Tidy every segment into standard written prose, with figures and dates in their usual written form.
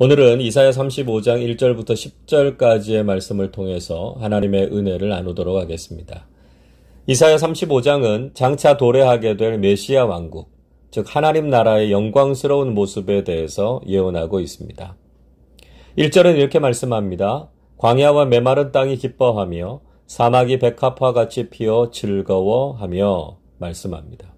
오늘은 이사야 35장 1절부터 10절까지의 말씀을 통해서 하나님의 은혜를 나누도록 하겠습니다. 이사야 35장은 장차 도래하게 될 메시아 왕국, 즉 하나님 나라의 영광스러운 모습에 대해서 예언하고 있습니다. 1절은 이렇게 말씀합니다. 광야와 메마른 땅이 기뻐하며 사막이 백합화 같이 피어 즐거워하며 말씀합니다.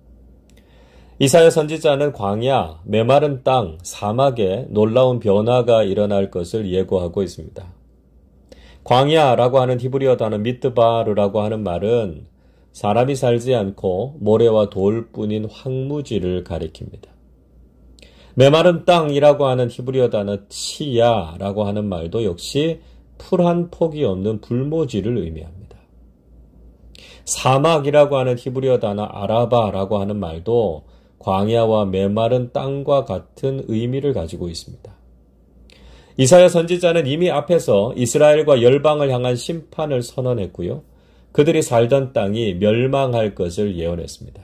이사야 선지자는 광야, 메마른 땅, 사막에 놀라운 변화가 일어날 것을 예고하고 있습니다. 광야라고 하는 히브리어 단어 미드바르라고 하는 말은 사람이 살지 않고 모래와 돌뿐인 황무지를 가리킵니다. 메마른 땅이라고 하는 히브리어 단어 치야라고 하는 말도 역시 풀 한 폭이 없는 불모지를 의미합니다. 사막이라고 하는 히브리어 단어 아라바라고 하는 말도 광야와 메마른 땅과 같은 의미를 가지고 있습니다. 이사야 선지자는 이미 앞에서 이스라엘과 열방을 향한 심판을 선언했고요. 그들이 살던 땅이 멸망할 것을 예언했습니다.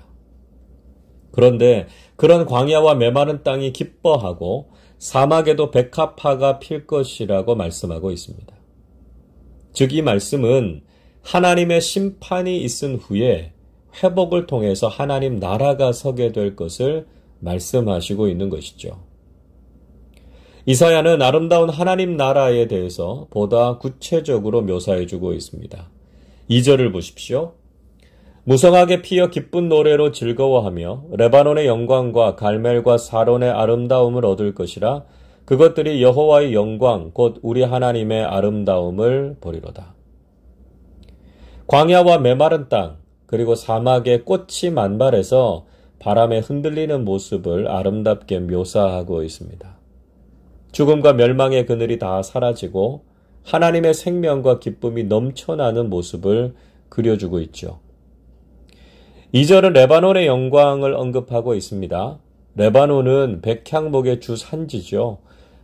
그런데 그런 광야와 메마른 땅이 기뻐하고 사막에도 백합화가 필 것이라고 말씀하고 있습니다. 즉 이 말씀은 하나님의 심판이 있은 후에 회복을 통해서 하나님 나라가 서게 될 것을 말씀하시고 있는 것이죠. 이사야는 아름다운 하나님 나라에 대해서 보다 구체적으로 묘사해주고 있습니다. 2절을 보십시오. 무성하게 피어 기쁜 노래로 즐거워하며 레바논의 영광과 갈멜과 사론의 아름다움을 얻을 것이라. 그것들이 여호와의 영광 곧 우리 하나님의 아름다움을 보리로다. 광야와 메마른 땅 그리고 사막에 꽃이 만발해서 바람에 흔들리는 모습을 아름답게 묘사하고 있습니다. 죽음과 멸망의 그늘이 다 사라지고 하나님의 생명과 기쁨이 넘쳐나는 모습을 그려주고 있죠. 2절은 레바논의 영광을 언급하고 있습니다. 레바논은 백향목의 주 산지죠.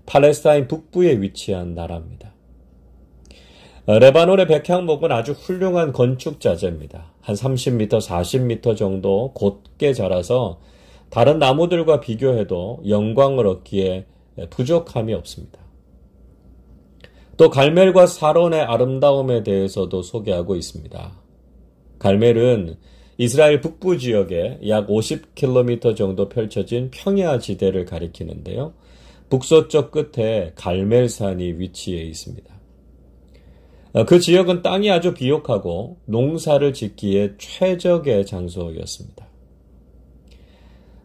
팔레스타인 북부에 위치한 나라입니다. 레바논의 백향목은 아주 훌륭한 건축 자재입니다. 한 30m, 40m 정도 곧게 자라서 다른 나무들과 비교해도 영광을 얻기에 부족함이 없습니다. 또 갈멜과 사론의 아름다움에 대해서도 소개하고 있습니다. 갈멜은 이스라엘 북부 지역에 약 50km 정도 펼쳐진 평야지대를 가리키는데요. 북서쪽 끝에 갈멜산이 위치해 있습니다. 그 지역은 땅이 아주 비옥하고 농사를 짓기에 최적의 장소였습니다.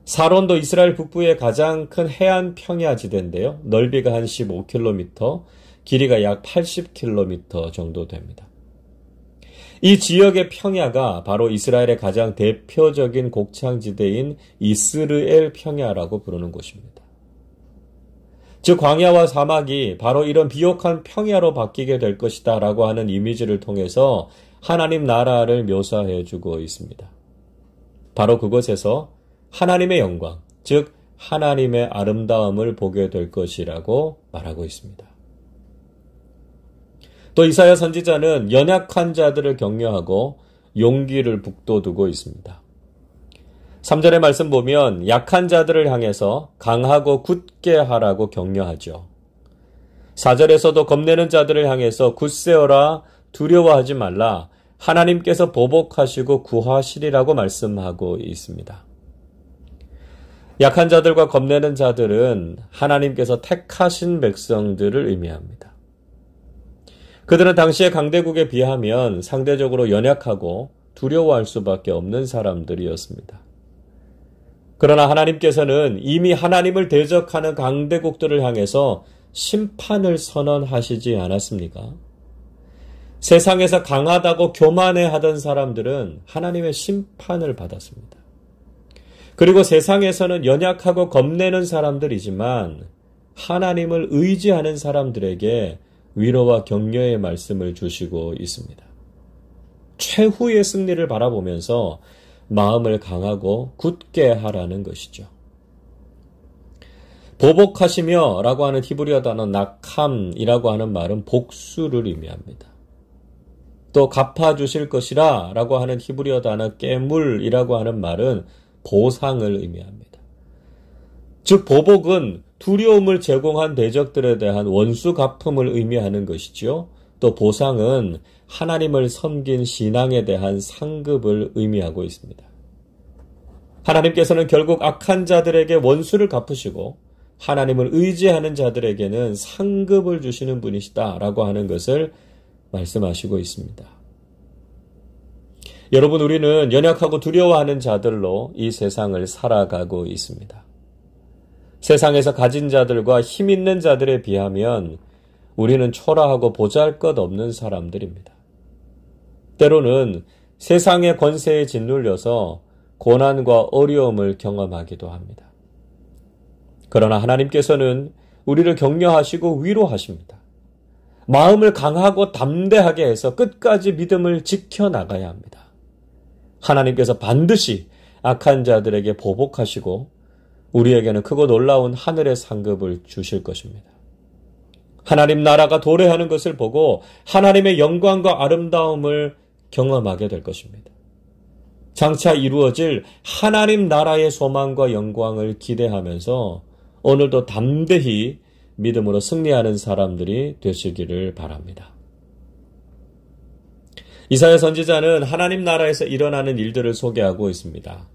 사론도 이스라엘 북부의 가장 큰 해안 평야지대인데요. 넓이가 한 15km, 길이가 약 80km 정도 됩니다. 이 지역의 평야가 바로 이스라엘의 가장 대표적인 곡창지대인 이스르엘 평야라고 부르는 곳입니다. 즉 광야와 사막이 바로 이런 비옥한 평야로 바뀌게 될 것이다 라고 하는 이미지를 통해서 하나님 나라를 묘사해 주고 있습니다. 바로 그곳에서 하나님의 영광, 즉 하나님의 아름다움을 보게 될 것이라고 말하고 있습니다. 또 이사야 선지자는 연약한 자들을 격려하고 용기를 북돋우고 있습니다. 3절의 말씀 보면 약한 자들을 향해서 강하고 굳게 하라고 격려하죠. 4절에서도 겁내는 자들을 향해서 굳세어라 두려워하지 말라 하나님께서 보복하시고 구하시리라고 말씀하고 있습니다. 약한 자들과 겁내는 자들은 하나님께서 택하신 백성들을 의미합니다. 그들은 당시의 강대국에 비하면 상대적으로 연약하고 두려워할 수밖에 없는 사람들이었습니다. 그러나 하나님께서는 이미 하나님을 대적하는 강대국들을 향해서 심판을 선언하시지 않았습니까? 세상에서 강하다고 교만해하던 사람들은 하나님의 심판을 받았습니다. 그리고 세상에서는 연약하고 겁내는 사람들이지만 하나님을 의지하는 사람들에게 위로와 격려의 말씀을 주시고 있습니다. 최후의 승리를 바라보면서 마음을 강하고 굳게 하라는 것이죠. 보복하시며 라고 하는 히브리어 단어 낙함이라고 하는 말은 복수를 의미합니다. 또 갚아주실 것이라 라고 하는 히브리어 단어 깨물이라고 하는 말은 보상을 의미합니다. 즉 보복은 두려움을 제공한 대적들에 대한 원수 갚음을 의미하는 것이지요. 또 보상은 하나님을 섬긴 신앙에 대한 상급을 의미하고 있습니다. 하나님께서는 결국 악한 자들에게 원수를 갚으시고 하나님을 의지하는 자들에게는 상급을 주시는 분이시다라고 하는 것을 말씀하시고 있습니다. 여러분, 우리는 연약하고 두려워하는 자들로 이 세상을 살아가고 있습니다. 세상에서 가진 자들과 힘 있는 자들에 비하면 우리는 초라하고 보잘것없는 사람들입니다. 때로는 세상의 권세에 짓눌려서 고난과 어려움을 경험하기도 합니다. 그러나 하나님께서는 우리를 격려하시고 위로하십니다. 마음을 강하고 담대하게 해서 끝까지 믿음을 지켜나가야 합니다. 하나님께서 반드시 악한 자들에게 보복하시고 우리에게는 크고 놀라운 하늘의 상급을 주실 것입니다. 하나님 나라가 도래하는 것을 보고 하나님의 영광과 아름다움을 경험하게 될 것입니다. 장차 이루어질 하나님 나라의 소망과 영광을 기대하면서 오늘도 담대히 믿음으로 승리하는 사람들이 되시기를 바랍니다. 이사야 선지자는 하나님 나라에서 일어나는 일들을 소개하고 있습니다.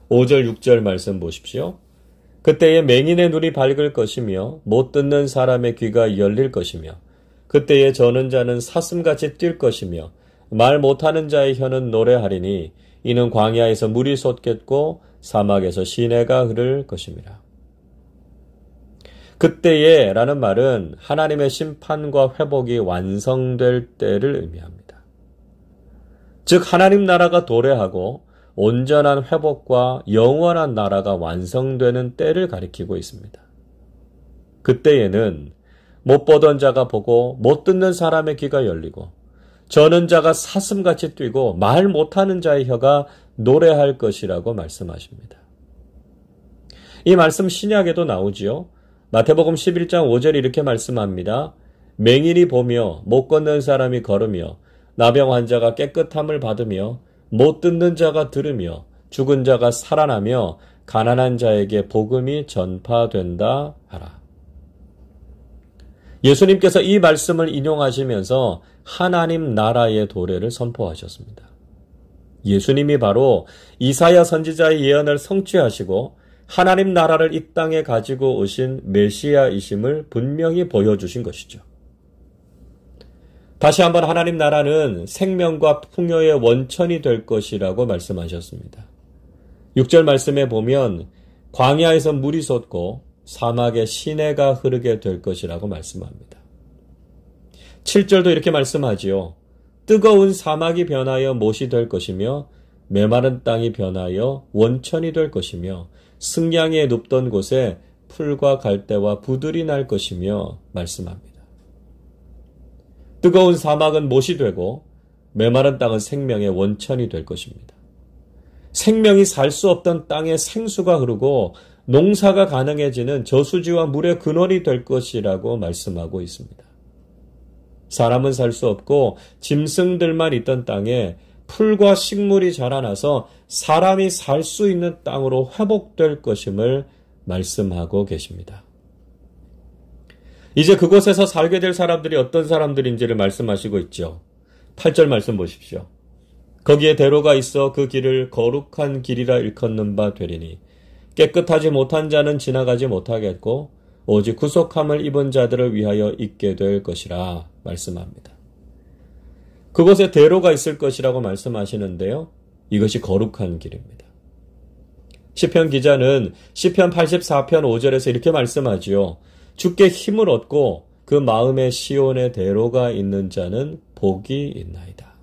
5절, 6절 말씀 보십시오. 그때에 맹인의 눈이 밝을 것이며 못 듣는 사람의 귀가 열릴 것이며 그때에 저는 자는 사슴같이 뛸 것이며 말 못하는 자의 혀는 노래하리니 이는 광야에서 물이 솟겠고 사막에서 시내가 흐를 것임이라. 그때에 라는 말은 하나님의 심판과 회복이 완성될 때를 의미합니다. 즉 하나님 나라가 도래하고 온전한 회복과 영원한 나라가 완성되는 때를 가리키고 있습니다. 그때에는 못 보던 자가 보고 못 듣는 사람의 귀가 열리고 저는 자가 사슴같이 뛰고 말 못하는 자의 혀가 노래할 것이라고 말씀하십니다. 이 말씀 신약에도 나오지요. 마태복음 11장 5절에 이렇게 말씀합니다. 맹인이 보며 못 걷는 사람이 걸으며 나병 환자가 깨끗함을 받으며 못 듣는 자가 들으며 죽은 자가 살아나며 가난한 자에게 복음이 전파된다 하라. 예수님께서 이 말씀을 인용하시면서 하나님 나라의 도래를 선포하셨습니다. 예수님이 바로 이사야 선지자의 예언을 성취하시고 하나님 나라를 이 땅에 가지고 오신 메시아이심을 분명히 보여주신 것이죠. 다시 한번 하나님 나라는 생명과 풍요의 원천이 될 것이라고 말씀하셨습니다. 6절 말씀에 보면 광야에서 물이 솟고 사막에 시내가 흐르게 될 것이라고 말씀합니다. 7절도 이렇게 말씀하지요. 뜨거운 사막이 변하여 못이 될 것이며 메마른 땅이 변하여 원천이 될 것이며 승량에 눕던 곳에 풀과 갈대와 부들이 날 것이며 말씀합니다. 뜨거운 사막은 못이 되고 메마른 땅은 생명의 원천이 될 것입니다. 생명이 살 수 없던 땅에 생수가 흐르고 농사가 가능해지는 저수지와 물의 근원이 될 것이라고 말씀하고 있습니다. 사람은 살 수 없고 짐승들만 있던 땅에 풀과 식물이 자라나서 사람이 살 수 있는 땅으로 회복될 것임을 말씀하고 계십니다. 이제 그곳에서 살게 될 사람들이 어떤 사람들인지를 말씀하시고 있죠. 8절 말씀 보십시오. 거기에 대로가 있어 그 길을 거룩한 길이라 일컫는 바 되리니 깨끗하지 못한 자는 지나가지 못하겠고 오직 구속함을 입은 자들을 위하여 있게 될 것이라 말씀합니다. 그곳에 대로가 있을 것이라고 말씀하시는데요. 이것이 거룩한 길입니다. 시편 기자는 시편 84편 5절에서 이렇게 말씀하지요. 주께 힘을 얻고 그 마음에 시온의 대로가 있는 자는 복이 있나이다.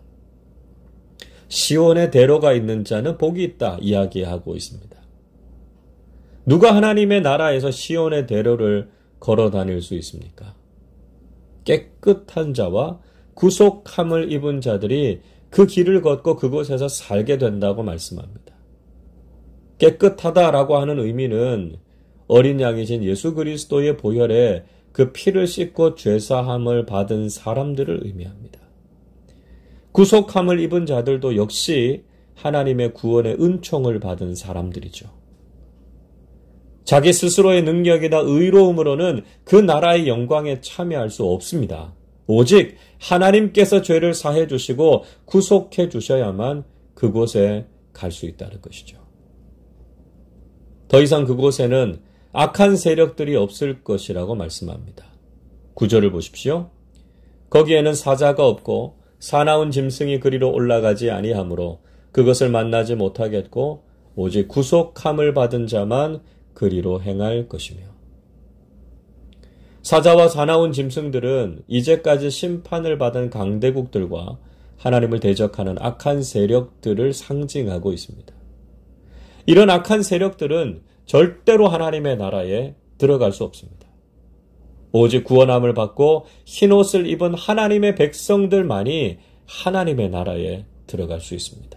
시온의 대로가 있는 자는 복이 있다 이야기하고 있습니다. 누가 하나님의 나라에서 시온의 대로를 걸어 다닐 수 있습니까? 깨끗한 자와 구속함을 입은 자들이 그 길을 걷고 그곳에서 살게 된다고 말씀합니다. 깨끗하다라고 하는 의미는 어린 양이신 예수 그리스도의 보혈에 그 피를 씻고 죄사함을 받은 사람들을 의미합니다. 구속함을 입은 자들도 역시 하나님의 구원의 은총을 받은 사람들이죠. 자기 스스로의 능력이나 의로움으로는 그 나라의 영광에 참여할 수 없습니다. 오직 하나님께서 죄를 사해 주시고 구속해 주셔야만 그곳에 갈 수 있다는 것이죠. 더 이상 그곳에는 악한 세력들이 없을 것이라고 말씀합니다. 9절을 보십시오. 거기에는 사자가 없고 사나운 짐승이 그리로 올라가지 아니하므로 그것을 만나지 못하겠고 오직 구속함을 받은 자만 그리로 행할 것이며. 사자와 사나운 짐승들은 이제까지 심판을 받은 강대국들과 하나님을 대적하는 악한 세력들을 상징하고 있습니다. 이런 악한 세력들은 절대로 하나님의 나라에 들어갈 수 없습니다. 오직 구원함을 받고 흰옷을 입은 하나님의 백성들만이 하나님의 나라에 들어갈 수 있습니다.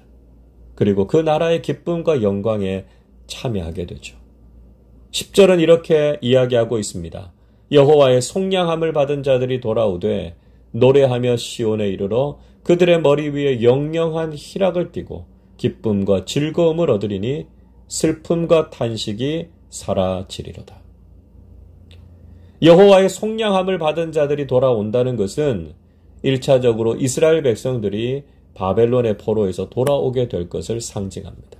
그리고 그 나라의 기쁨과 영광에 참여하게 되죠. 10절은 이렇게 이야기하고 있습니다. 여호와의 속량함을 받은 자들이 돌아오되 노래하며 시온에 이르러 그들의 머리 위에 영영한 희락을 띠고 기쁨과 즐거움을 얻으리니 슬픔과 탄식이 사라지리로다. 여호와의 속량함을 받은 자들이 돌아온다는 것은 1차적으로 이스라엘 백성들이 바벨론의 포로에서 돌아오게 될 것을 상징합니다.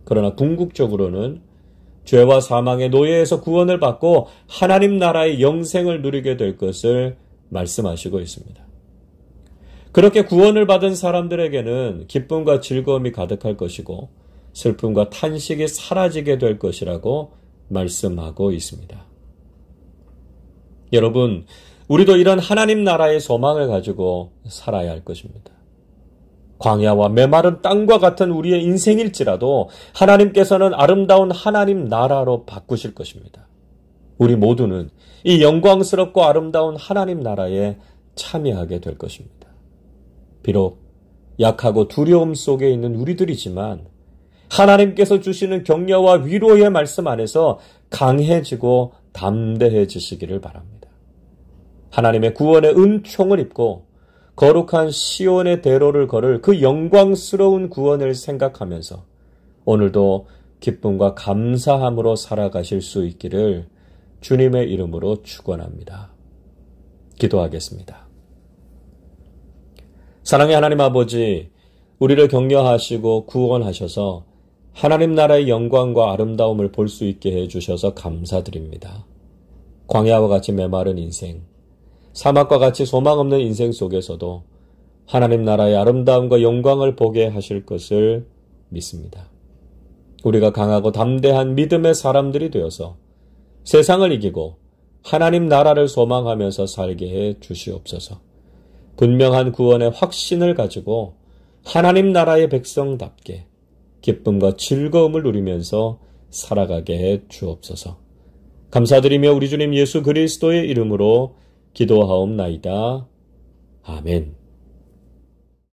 그러나 궁극적으로는 죄와 사망의 노예에서 구원을 받고 하나님 나라의 영생을 누리게 될 것을 말씀하시고 있습니다. 그렇게 구원을 받은 사람들에게는 기쁨과 즐거움이 가득할 것이고 슬픔과 탄식이 사라지게 될 것이라고 말씀하고 있습니다. 여러분, 우리도 이런 하나님 나라의 소망을 가지고 살아야 할 것입니다. 광야와 메마른 땅과 같은 우리의 인생일지라도 하나님께서는 아름다운 하나님 나라로 바꾸실 것입니다. 우리 모두는 이 영광스럽고 아름다운 하나님 나라에 참여하게 될 것입니다. 비록 약하고 두려움 속에 있는 우리들이지만 하나님께서 주시는 격려와 위로의 말씀 안에서 강해지고 담대해지시기를 바랍니다. 하나님의 구원의 은총을 입고 거룩한 시온의 대로를 걸을 그 영광스러운 구원을 생각하면서 오늘도 기쁨과 감사함으로 살아가실 수 있기를 주님의 이름으로 축원합니다. 기도하겠습니다. 사랑의 하나님 아버지, 우리를 격려하시고 구원하셔서 하나님 나라의 영광과 아름다움을 볼 수 있게 해주셔서 감사드립니다. 광야와 같이 메마른 인생, 사막과 같이 소망 없는 인생 속에서도 하나님 나라의 아름다움과 영광을 보게 하실 것을 믿습니다. 우리가 강하고 담대한 믿음의 사람들이 되어서 세상을 이기고 하나님 나라를 소망하면서 살게 해 주시옵소서. 분명한 구원의 확신을 가지고 하나님 나라의 백성답게 기쁨과 즐거움을 누리면서 살아가게 해 주옵소서. 감사드리며 우리 주님 예수 그리스도의 이름으로 기도하옵나이다. 아멘.